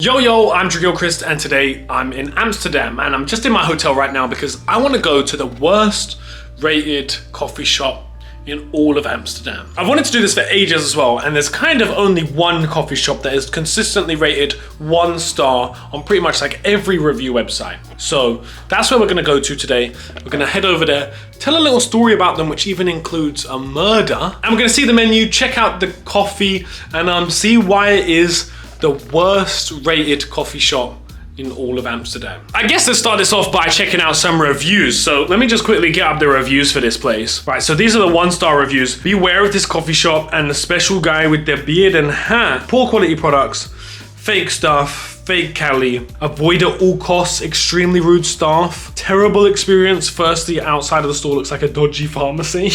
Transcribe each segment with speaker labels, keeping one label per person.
Speaker 1: Yo, I'm Christ, and today I'm in Amsterdam, and I'm just in my hotel right now because I want to go to the worst rated coffee shop in all of Amsterdam. I've wanted to do this for ages as well, and there's kind of only one coffee shop that is consistently rated 1 star on pretty much like every review website. So that's where we're gonna go to today. We're gonna head over there, tell a little story about them, which even includes a murder, and we're gonna see the menu, check out the coffee, and see why it is the worst rated coffee shop in all of Amsterdam. I guess let's start this off by checking out some reviews. So let me just quickly get up the reviews for this place. Right, so these are the 1-star reviews. Beware of this coffee shop and the special guy with their beard and hat. Poor quality products, fake stuff, fake Cali, avoid at all costs, extremely rude staff, terrible experience. Firstly, outside of the store looks like a dodgy pharmacy.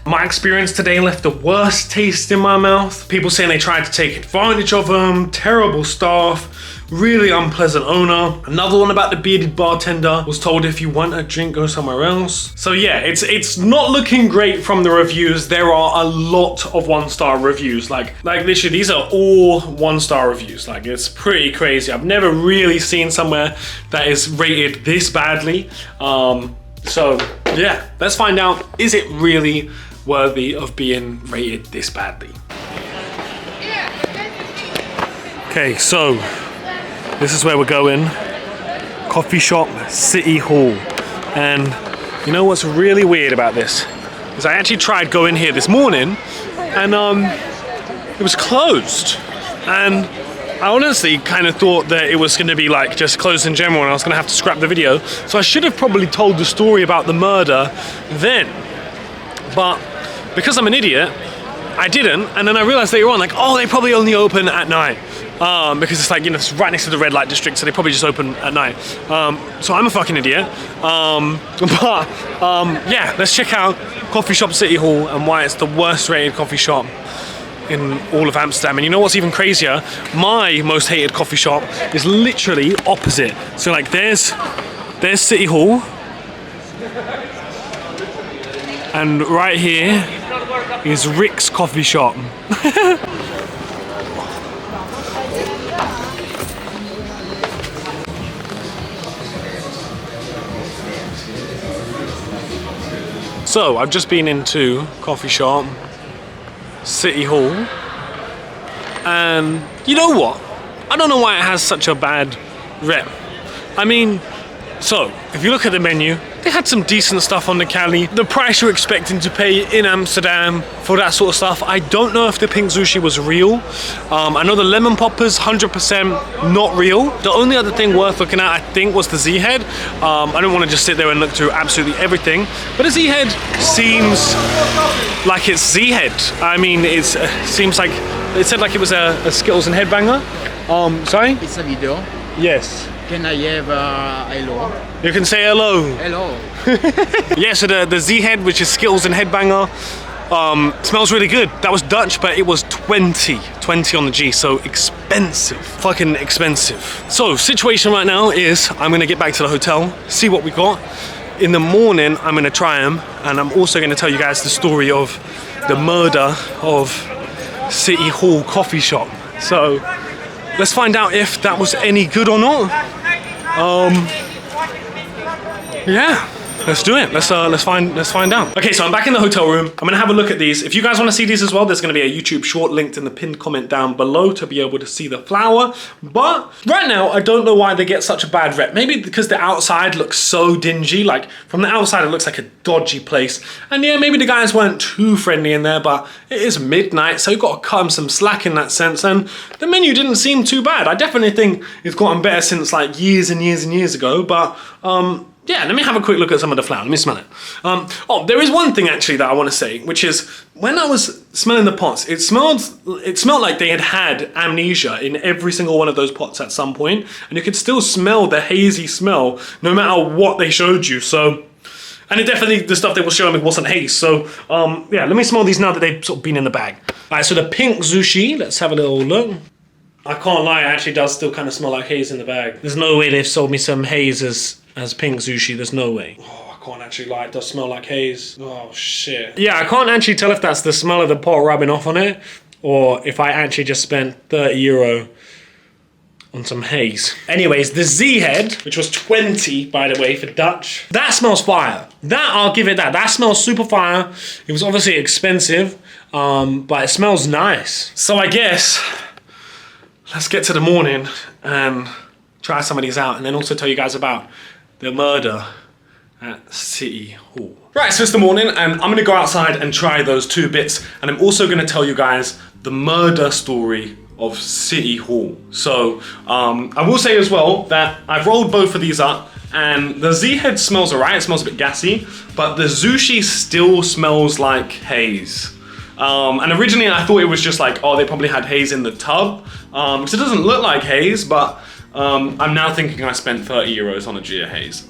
Speaker 1: My experience today left the worst taste in my mouth. People saying they tried to take advantage of them, terrible staff, really unpleasant owner. Another one about the bearded bartender, was told if you want a drink, go somewhere else. So yeah, it's not looking great from the reviews. There are a lot of 1-star reviews. Like literally, these are all 1-star reviews. Like, it's pretty crazy. I've never really seen somewhere that is rated this badly. So yeah, let's find out, is it really worthy of being rated this badly? Okay, so this is where we're going. Coffee shop, City Hall. And you know what's really weird about this? Is I actually tried going here this morning and it was closed. And I honestly kind of thought that it was gonna be like just closed in general and I was gonna have to scrap the video. So I should have probably told the story about the murder then. But because I'm an idiot, I didn't. And then I realized later on, like, oh, they probably only open at night. Because it's like, you know, it's right next to the red light district, so they probably just open at night. So I'm a fucking idiot. Yeah, let's check out Coffee Shop City Hall and why it's the worst rated coffee shop in all of Amsterdam. And you know what's even crazier? My most hated coffee shop is literally opposite. So like there's City Hall. And right here is Rick's coffee shop. So I've just been into coffee shop, City Hall, and you know what? I don't know why it has such a bad rep. I mean, so if you look at the menu, they had some decent stuff on the Cali. The price you're expecting to pay in Amsterdam for that sort of stuff. I don't know if the pink sushi was real. I know the lemon poppers, 100% not real. The only other thing worth looking at, I think, was the Z-head. I don't want to just sit there and look through absolutely everything, but the Z-head seems like it's Z-head. I mean, it seems like, it said like it was a Skittles and headbanger. Sorry?
Speaker 2: It's a video.
Speaker 1: Yes.
Speaker 2: Can I have hello?
Speaker 1: You can say hello.
Speaker 2: Hello.
Speaker 1: Yeah, so the Z-head, which is Skittles and headbanger, smells really good. That was Dutch, but it was 20 on the G, so expensive, fucking expensive. So situation right now is I'm gonna get back to the hotel, see what we got. In the morning, I'm gonna try them, and I'm also gonna tell you guys the story of the murder of City Hall coffee shop. So let's find out if that was any good or not. Yeah, let's do it. Let's find out. Okay, so I'm back in the hotel room. I'm gonna have a look at these. If you guys want to see these as well, there's gonna be a YouTube short linked in the pinned comment down below to be able to see the flower. But right now, I don't know why they get such a bad rep. Maybe because the outside looks so dingy. Like from the outside, it looks like a dodgy place. And yeah, maybe the guys weren't too friendly in there, but it is midnight, so you've got to cut them some slack in that sense. And the menu didn't seem too bad. I definitely think it's gotten better since like years and years and years ago. But yeah, let me have a quick look at some of the flour. Let me smell it. Oh, there is one thing actually that I want to say, which is when I was smelling the pots, it smelled like they had amnesia in every single one of those pots at some point, and you could still smell the hazy smell no matter what they showed you. So, and it definitely, the stuff they were showing me wasn't haze. So, yeah, let me smell these now that they've sort of been in the bag. All right, so the pink sushi, let's have a little look. I can't lie, it actually does still kind of smell like haze in the bag. There's no way they've sold me some haze as pink sushi, there's no way. Oh, I can't actually lie, it does smell like haze. Oh, shit. Yeah, I can't actually tell if that's the smell of the pot rubbing off on it, or if I actually just spent €30 on some haze. Anyways, the Z-Head, which was 20, by the way, for Dutch. That smells fire. That, I'll give it that. That smells super fire. It was obviously expensive, but it smells nice. So I guess, let's get to the morning and try some of these out, and then also tell you guys about the murder at City Hall. Right, so it's the morning, and I'm gonna go outside and try those 2 bits, and I'm also gonna tell you guys the murder story of City Hall. So I will say as well that I've rolled both of these up, and the Z-Head smells alright, it smells a bit gassy, but the sushi still smells like haze. And originally I thought it was just like, oh, they probably had haze in the tub, because it doesn't look like haze, but I'm now thinking I spent 30 euros on a Gia haze.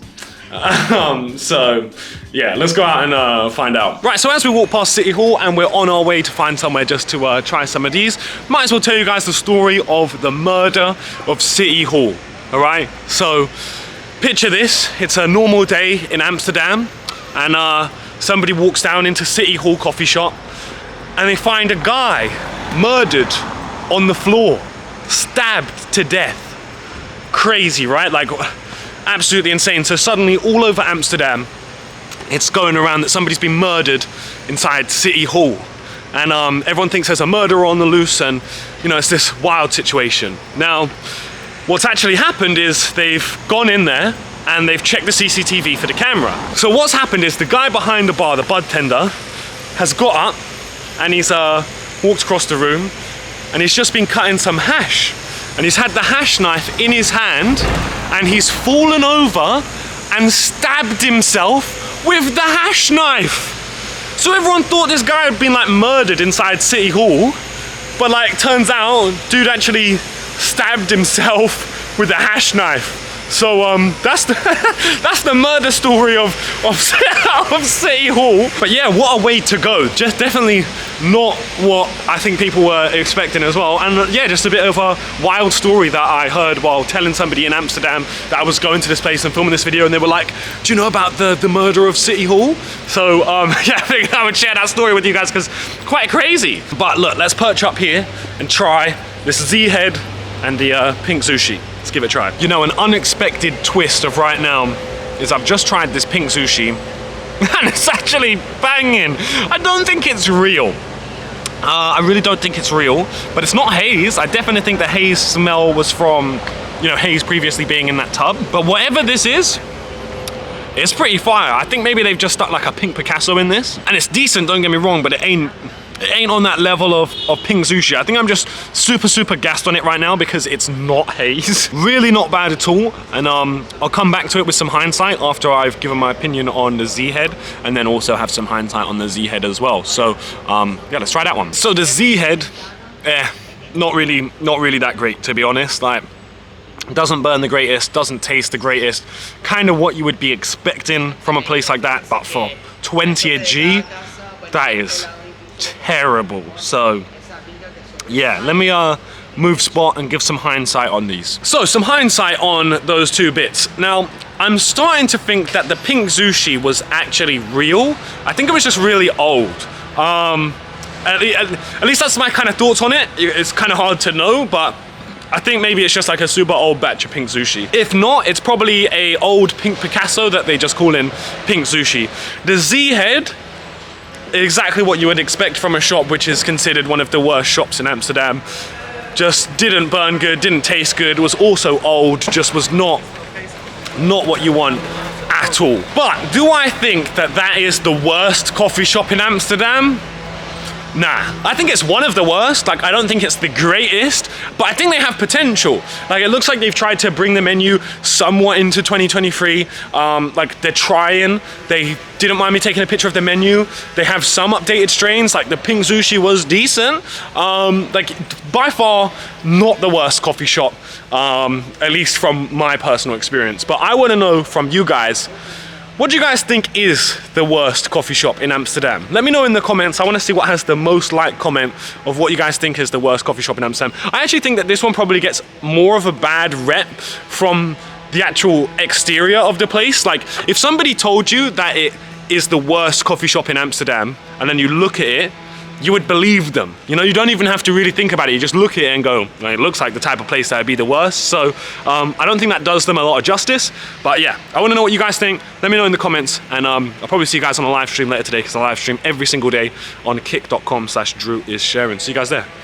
Speaker 1: So yeah, let's go out and find out. Right, so as we walk past City Hall and we're on our way to find somewhere just to try some of these, might as well tell you guys the story of the murder of City Hall. All right, so picture this, it's a normal day in Amsterdam, and somebody walks down into City Hall coffee shop and they find a guy murdered on the floor, stabbed to death. Crazy, right? Like, absolutely insane. So suddenly all over Amsterdam, it's going around that somebody's been murdered inside City Hall. And everyone thinks there's a murderer on the loose, and you know, it's this wild situation. Now, what's actually happened is they've gone in there and they've checked the CCTV for the camera. So what's happened is the guy behind the bar, the bartender, has got up and he's walked across the room and he's just been cutting some hash. And he's had the hash knife in his hand, and he's fallen over and stabbed himself with the hash knife. So everyone thought this guy had been like murdered inside City Hall, but like turns out dude actually stabbed himself with a hash knife. So that's the murder story of City Hall. But yeah, what a way to go. Just definitely not what I think people were expecting as well. And yeah, just a bit of a wild story that I heard while telling somebody in Amsterdam that I was going to this place and filming this video, and they were like, do you know about the murder of City Hall? So yeah, I figured I would share that story with you guys because quite crazy. But look, let's perch up here and try this Z-Head and the pink sushi. Let's give it a try. You know, an unexpected twist of right now is I've just tried this pink sushi and it's actually banging. I don't think it's real. I really don't think it's real, but it's not haze. I definitely think the haze smell was from, you know, haze previously being in that tub. But whatever this is, it's pretty fire. I think maybe they've just stuck like a pink Picasso in this. And it's decent, don't get me wrong, but it ain't on that level of pink sushi. I think I'm just super gassed on it right now because it's not haze. Really not bad at all. And I'll come back to it with some hindsight after I've given my opinion on the Z-Head, and then also have some hindsight on the Z-Head as well. So yeah, let's try that one. So the Z-Head, not really that great, to be honest. Like, doesn't burn the greatest, doesn't taste the greatest. Kind of what you would be expecting from a place like that, but for 20 a G, that is terrible. So yeah, let me move spot and give some hindsight on these. So some hindsight on those 2 bits. Now, I'm starting to think that the pink sushi was actually real. I think it was just really old. At least that's my kind of thoughts on it. It's kind of hard to know, but I think maybe it's just like a super old batch of pink sushi. If not, it's probably a old pink Picasso that they just call in pink sushi. The Z-Head, exactly what you would expect from a shop which is considered one of the worst shops in Amsterdam. Just didn't burn good, didn't taste good, was also old, just was not what you want at all. But do I think that that is the worst coffee shop in Amsterdam? Nah, I think it's one of the worst. Like, I don't think it's the greatest, but I think they have potential. Like, it looks like they've tried to bring the menu somewhat into 2023. Like, they're trying. They didn't mind me taking a picture of the menu. They have some updated strains, like the pink sushi was decent. Like, by far, not the worst coffee shop, at least from my personal experience. But I want to know from you guys, what do you guys think is the worst coffee shop in Amsterdam? Let me know in the comments. I want to see what has the most liked comment of what you guys think is the worst coffee shop in Amsterdam. I actually think that this one probably gets more of a bad rep from the actual exterior of the place. Like, if somebody told you that it is the worst coffee shop in Amsterdam, and then you look at it, you would believe them. You know, you don't even have to really think about it. You just look at it and go, well, it looks like the type of place that would be the worst. So I don't think that does them a lot of justice. But yeah, I want to know what you guys think. Let me know in the comments, and I'll probably see you guys on a live stream later today, because I live stream every single day on kick.com/DrewIsSharing. See you guys there.